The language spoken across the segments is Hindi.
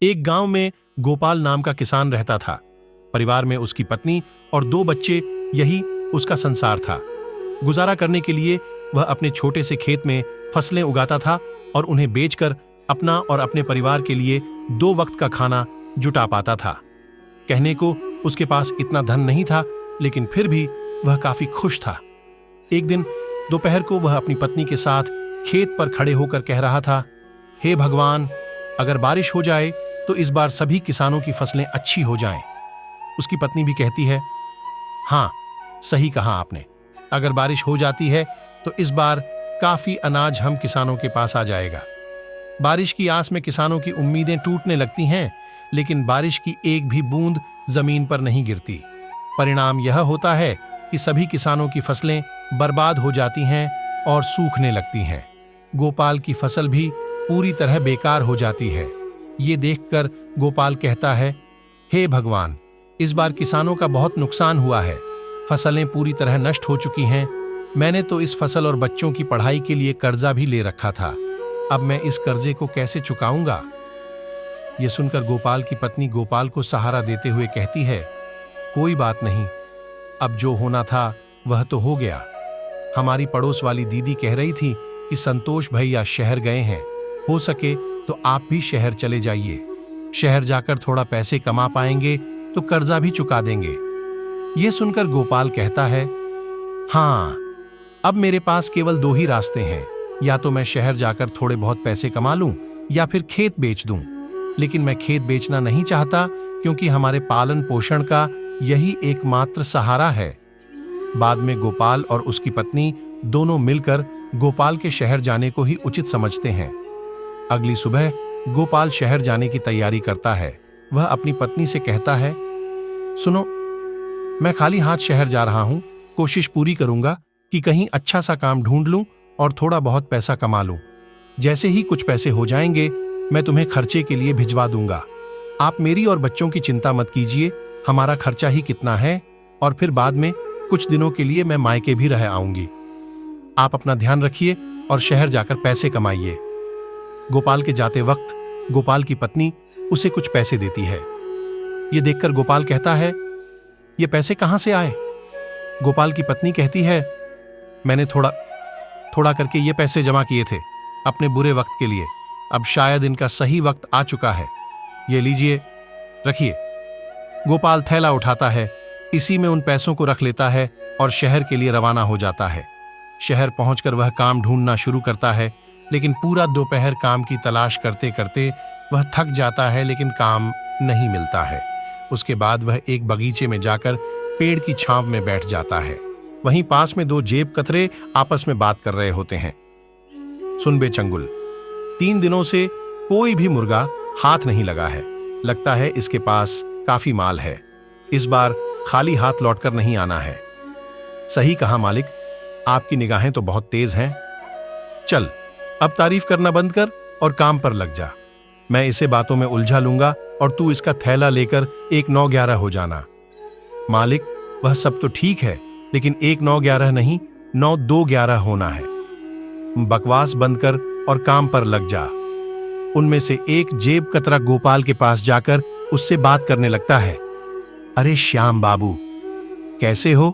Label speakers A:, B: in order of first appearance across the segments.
A: एक गांव में गोपाल नाम का किसान रहता था। परिवार में उसकी पत्नी और 2 बच्चे, यही उसका संसार था। गुजारा करने के लिए वह अपने छोटे से खेत में फसलें उगाता था और उन्हें बेचकर अपना और अपने परिवार के लिए 2 वक्त का खाना जुटा पाता था। कहने को उसके पास इतना धन नहीं था, लेकिन फिर भी वह काफी खुश था। एक दिन दोपहर को वह अपनी पत्नी के साथ खेत पर खड़े होकर कह रहा था, हे भगवान, अगर बारिश हो जाए तो इस बार सभी किसानों की फसलें अच्छी हो जाएं। उसकी पत्नी भी कहती है, हाँ, सही कहा आपने, अगर बारिश हो जाती है तो इस बार काफी अनाज हम किसानों के पास आ जाएगा। बारिश की आस में किसानों की उम्मीदें टूटने लगती हैं, लेकिन बारिश की एक भी बूंद जमीन पर नहीं गिरती। परिणाम यह होता है कि सभी किसानों की फसलें बर्बाद हो जाती हैं और सूखने लगती हैं। गोपाल की फसल भी पूरी तरह बेकार हो जाती है। ये देखकर गोपाल कहता है, हे भगवान, इस बार किसानों का बहुत नुकसान हुआ है। फसलें पूरी तरह नष्ट हो चुकी हैं। मैंने तो इस फसल और बच्चों की पढ़ाई के लिए कर्जा भी ले रखा था। अब मैं इस कर्जे को कैसे चुकाऊंगा? यह सुनकर गोपाल की पत्नी गोपाल को सहारा देते हुए कहती है, कोई बात नहीं, अब जो होना था वह तो हो गया। हमारी पड़ोस वाली दीदी कह रही थी कि संतोष भैया शहर गए हैं, हो सके तो आप भी शहर चले जाइए। शहर जाकर थोड़ा पैसे कमा पाएंगे तो कर्जा भी चुका देंगे। यह सुनकर गोपाल कहता है, हाँ, अब मेरे पास केवल 2 ही रास्ते हैं, या तो मैं शहर जाकर थोड़े बहुत पैसे कमा लूं या फिर खेत बेच दूं। लेकिन मैं खेत बेचना नहीं चाहता, क्योंकि हमारे पालन पोषण का यही एकमात्र सहारा है। बाद में गोपाल और उसकी पत्नी दोनों मिलकर गोपाल के शहर जाने को ही उचित समझते हैं। अगली सुबह गोपाल शहर जाने की तैयारी करता है। वह अपनी पत्नी से कहता है, सुनो, मैं खाली हाथ शहर जा रहा हूं। कोशिश पूरी करूंगा कि कहीं अच्छा सा काम ढूंढ लूं और थोड़ा बहुत पैसा कमा लूं। जैसे ही कुछ पैसे हो जाएंगे, मैं तुम्हें खर्चे के लिए भिजवा दूंगा। आप मेरी और बच्चों की चिंता मत कीजिए, हमारा खर्चा ही कितना है, और फिर बाद में कुछ दिनों के लिए मैं मायके भी रह आऊंगी। आप अपना ध्यान रखिए और शहर जाकर पैसे कमाइए। गोपाल के जाते वक्त गोपाल की पत्नी उसे कुछ पैसे देती है। यह देखकर गोपाल कहता है, ये पैसे कहां से आए? गोपाल की पत्नी कहती है, मैंने थोड़ा थोड़ा करके ये पैसे जमा किए थे अपने बुरे वक्त के लिए। अब शायद इनका सही वक्त आ चुका है। ये लीजिए, रखिए। गोपाल थैला उठाता है, इसी में उन पैसों को रख लेता है और शहर के लिए रवाना हो जाता है। शहर पहुंचकर वह काम ढूंढना शुरू करता है, लेकिन पूरा दोपहर काम की तलाश करते करते वह थक जाता है, लेकिन काम नहीं मिलता है। उसके बाद वह एक बगीचे में जाकर पेड़ की छांव में बैठ जाता है। वहीं पास में 2 जेब कतरे आपस में बात कर रहे होते हैं। सुन बे चंगुल, 3 दिनों से कोई भी मुर्गा हाथ नहीं लगा है। लगता है इसके पास काफी माल है। इस बार खाली हाथ लौटकर नहीं आना है। सही कहा मालिक, आपकी निगाहें तो बहुत तेज हैं। चल, अब तारीफ करना बंद कर और काम पर लग जा। मैं इसे बातों में उलझा लूंगा और तू इसका थैला लेकर 1-9-11 हो जाना। मालिक, वह सब तो ठीक है, लेकिन 1-9-11 नहीं, 9-2-11 होना है। बकवास बंद कर और काम पर लग जा। उनमें से एक जेब कतरा गोपाल के पास जाकर उससे बात करने लगता है। अरे श्याम बाबू, कैसे हो?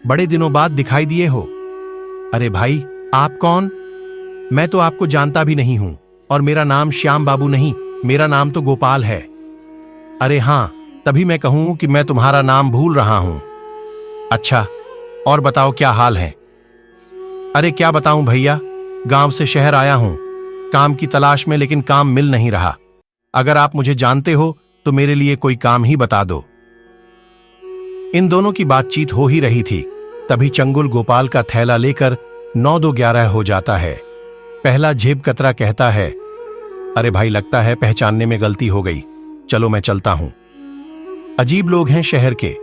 A: बड़े दिनों बाद दिखाई दिए हो। अरे भाई, आप कौन? मैं तो आपको जानता भी नहीं हूं, और मेरा नाम श्याम बाबू नहीं, मेरा नाम तो गोपाल है। अरे हां, तभी मैं कहूं कि मैं तुम्हारा नाम भूल रहा हूं। अच्छा, और बताओ क्या हाल है? अरे क्या बताऊं भैया, गांव से शहर आया हूं काम की तलाश में, लेकिन काम मिल नहीं रहा। अगर आप मुझे जानते हो तो मेरे लिए कोई काम ही बता दो। इन दोनों की बातचीत हो ही रही थी, तभी चंगुल गोपाल का थैला लेकर 9-2-11 हो जाता है। पहला जेब कतरा कहता है, अरे भाई, लगता है पहचानने में गलती हो गई, चलो मैं चलता हूं। अजीब लोग हैं शहर के,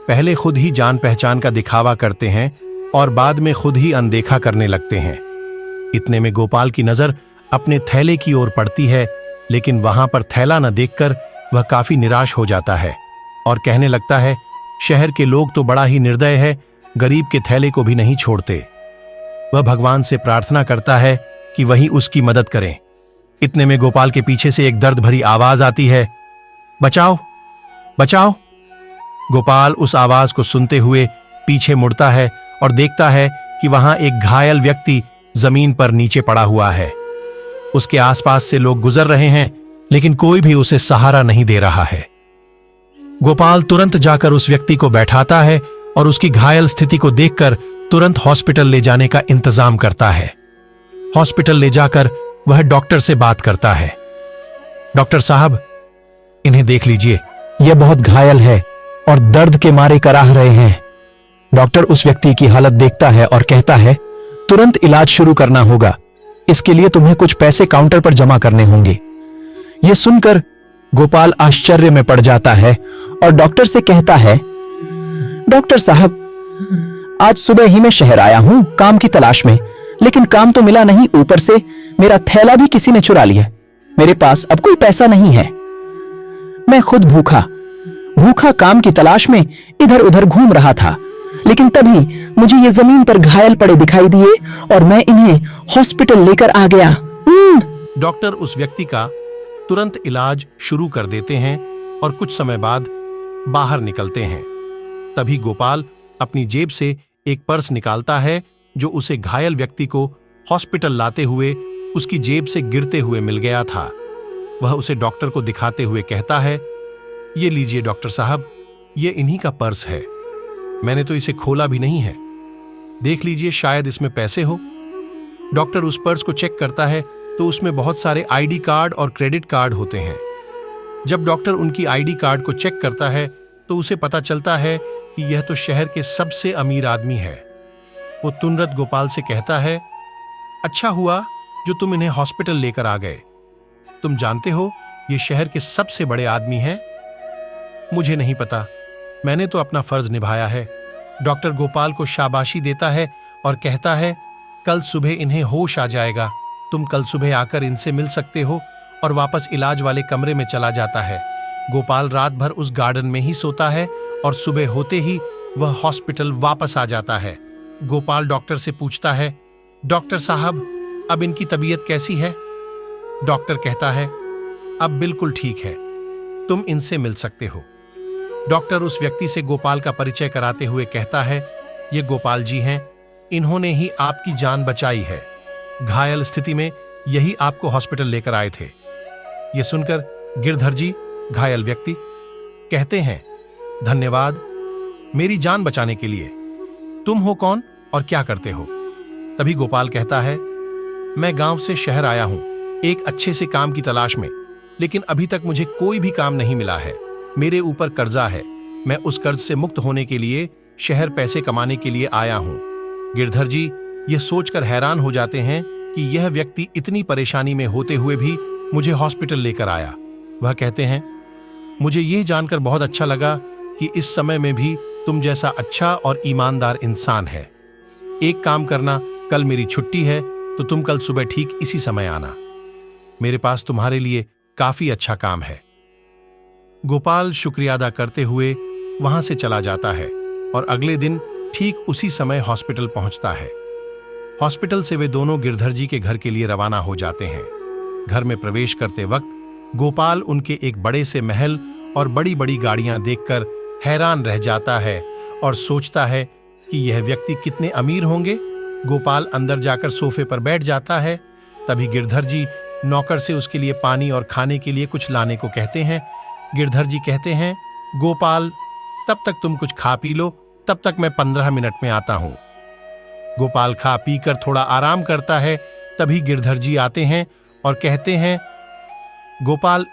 A: पहले खुद ही जान पहचान का दिखावा करते हैं और बाद में खुद ही अनदेखा करने लगते हैं। इतने में गोपाल की नजर अपने थैले की ओर पड़ती है, लेकिन वहां पर थैला न देखकर वह काफी निराश हो जाता है और कहने लगता है, शहर के लोग तो बड़ा ही निर्दय है, गरीब के थैले को भी नहीं छोड़ते। वह भगवान से प्रार्थना करता है कि वही उसकी मदद करें। इतने में गोपाल के पीछे से एक दर्द भरी आवाज आती है, बचाओ बचाओ। गोपाल उस आवाज को सुनते हुए पीछे मुड़ता है और देखता है कि वहां एक घायल व्यक्ति जमीन पर नीचे पड़ा हुआ है। उसके आसपास से लोग गुजर रहे हैं, लेकिन कोई भी उसे सहारा नहीं दे रहा है। गोपाल तुरंत जाकर उस व्यक्ति को बैठाता है और उसकी घायल स्थिति को देखकर तुरंत हॉस्पिटल ले जाने का इंतजाम करता है। हॉस्पिटल ले जाकर वह डॉक्टर से बात करता है, डॉक्टर साहब, इन्हें देख लीजिए, यह बहुत घायल है और दर्द के मारे कराह रहे हैं। डॉक्टर उस व्यक्ति की हालत देखता है और कहता है, तुरंत इलाज शुरू करना होगा। इसके लिए तुम्हें कुछ पैसे काउंटर पर जमा करने होंगे। यह सुनकर गोपाल आश्चर्य में पड़ जाता है और डॉक्टर से कहता है, डॉक्टर साहब, आज सुबह ही मैं शहर आया हूं काम की तलाश में, लेकिन काम तो मिला नहीं, ऊपर से मेरा थैला भी किसी ने चुरा लिया। मेरे पास अब कोई पैसा नहीं है। मैं खुद भूखा भूखा काम की तलाश में इधर उधर घूम रहा था, लेकिन तभी मुझे ये जमीन पर घायल पड़े दिखाई दिए और मैं इन्हें हॉस्पिटल लेकर आ गया। डॉक्टर उस व्यक्ति का तुरंत इलाज शुरू कर देते हैं और कुछ समय बाद बाहर निकलते हैं। तभी गोपाल अपनी जेब से एक पर्स निकालता है जो उसे घायल व्यक्ति को हॉस्पिटल लाते हुए उसकी जेब से गिरते हुए मिल गया था। वह उसे डॉक्टर को दिखाते हुए कहता है, ये लीजिए डॉक्टर साहब, ये इन्हीं का पर्स है। मैंने तो इसे खोला भी नहीं है, देख लीजिए, शायद इसमें पैसे हो। डॉक्टर उस पर्स को चेक करता है तो उसमें बहुत सारे आईडी कार्ड और क्रेडिट कार्ड होते हैं। जब डॉक्टर उनकी आईडी कार्ड को चेक करता है तो उसे पता चलता है कि यह तो शहर के सबसे अमीर आदमी है। वो तुरंत गोपाल से कहता है, अच्छा हुआ जो तुम इन्हें हॉस्पिटल लेकर आ गए। तुम जानते हो ये शहर के सबसे बड़े आदमी हैं। मुझे नहीं पता, मैंने तो अपना फर्ज निभाया है। डॉक्टर गोपाल को शाबाशी देता है और कहता है, कल सुबह इन्हें होश आ जाएगा, तुम कल सुबह आकर इनसे मिल सकते हो, और वापस इलाज वाले कमरे में चला जाता है। गोपाल रात भर उस गार्डन में ही सोता है और सुबह होते ही वह हॉस्पिटल वापस आ जाता है। गोपाल डॉक्टर से पूछता है, डॉक्टर साहब, अब इनकी तबीयत कैसी है? डॉक्टर कहता है, अब बिल्कुल ठीक है, तुम इनसे मिल सकते हो। डॉक्टर उस व्यक्ति से गोपाल का परिचय कराते हुए कहता है, ये गोपाल जी हैं, इन्होंने ही आपकी जान बचाई है। घायल स्थिति में यही आपको हॉस्पिटल लेकर आए थे। ये सुनकर गिरधर जी, घायल व्यक्ति, कहते हैं, धन्यवाद मेरी जान बचाने के लिए। तुम हो कौन और क्या करते हो? तभी गोपाल कहता है, मैं गांव से शहर आया हूं एक अच्छे से काम की तलाश में, लेकिन अभी तक मुझे कोई भी काम नहीं मिला है। मेरे ऊपर कर्जा है, मैं उस कर्ज से मुक्त होने के लिए शहर पैसे कमाने के लिए आया हूं। गिरधर जी ये सोचकर हैरान हो जाते हैं कि यह व्यक्ति इतनी परेशानी में होते हुए भी मुझे हॉस्पिटल लेकर आया। वह कहते हैं, मुझे यह जानकर बहुत अच्छा लगा कि इस समय में भी तुम जैसा अच्छा और ईमानदार इंसान है। एक काम करना, कल मेरी छुट्टी है तो तुम कल सुबह ठीक इसी समय आना, मेरे पास तुम्हारे लिए काफी अच्छा काम है। गोपाल शुक्रिया अदा करते हुए वहां से चला जाता है और अगले दिन ठीक उसी समय हॉस्पिटल पहुंचता है। हॉस्पिटल से वे दोनों गिरधर जी के घर के लिए रवाना हो जाते हैं। घर में प्रवेश करते वक्त गोपाल उनके एक बड़े से महल और बड़ी बड़ी गाड़ियां देखकर हैरान रह जाता है और सोचता है कि यह व्यक्ति कितने अमीर होंगे। गोपाल अंदर जाकर सोफे पर बैठ जाता है। तभी गिरधर जी नौकर से उसके लिए पानी और खाने के लिए कुछ लाने को कहते हैं। गिरधर जी कहते हैं, गोपाल, तब तक तुम कुछ खा पी लो, तब तक मैं 15 मिनट में आता हूं। गोपाल खा पी कर थोड़ा आराम करता है। तभी गिरधर जी आते हैं और कहते हैं, गोपाल,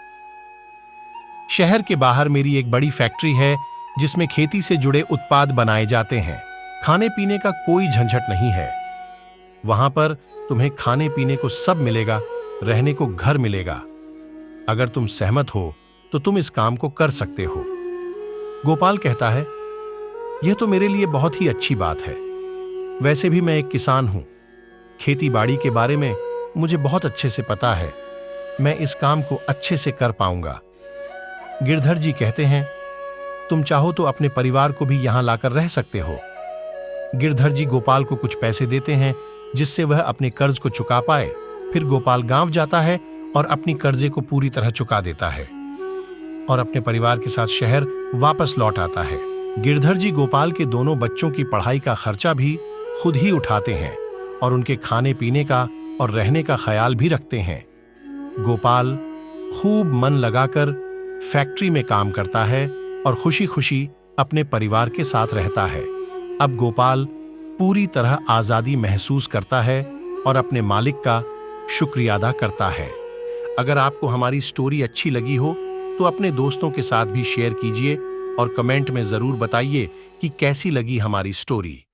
A: शहर के बाहर मेरी एक बड़ी फैक्ट्री है जिसमें खेती से जुड़े उत्पाद बनाए जाते हैं। खाने पीने का कोई झंझट नहीं है। वहां पर तुम्हें खाने पीने को सब मिलेगा, रहने को घर मिलेगा। अगर तुम सहमत हो तो तुम इस काम को कर सकते हो। गोपाल कहता है, यह तो मेरे लिए बहुत ही अच्छी बात है। वैसे भी मैं एक किसान हूं, खेती बाड़ी के बारे में मुझे बहुत अच्छे से पता है। मैं इस काम को अच्छे से कर पाऊंगा। गिरधर जी कहते हैं, तुम चाहो तो अपने परिवार को भी यहां लाकर रह सकते हो। गिरधर जी गोपाल को कुछ पैसे देते हैं जिससे वह अपने कर्ज को चुका पाए। फिर गोपाल गांव जाता है और अपनी कर्जे को पूरी तरह चुका देता है और अपने परिवार के साथ शहर वापस लौट आता है। गिरधर जी गोपाल के दोनों बच्चों की पढ़ाई का खर्चा भी खुद ही उठाते हैं और उनके खाने पीने का और रहने का ख्याल भी रखते हैं। गोपाल खूब मन लगाकर फैक्ट्री में काम करता है और खुशी खुशी अपने परिवार के साथ रहता है। अब गोपाल पूरी तरह आज़ादी महसूस करता है और अपने मालिक का शुक्रिया अदा करता है। अगर आपको हमारी स्टोरी अच्छी लगी हो तो अपने दोस्तों के साथ भी शेयर कीजिए और कमेंट में ज़रूर बताइए कि कैसी लगी हमारी स्टोरी।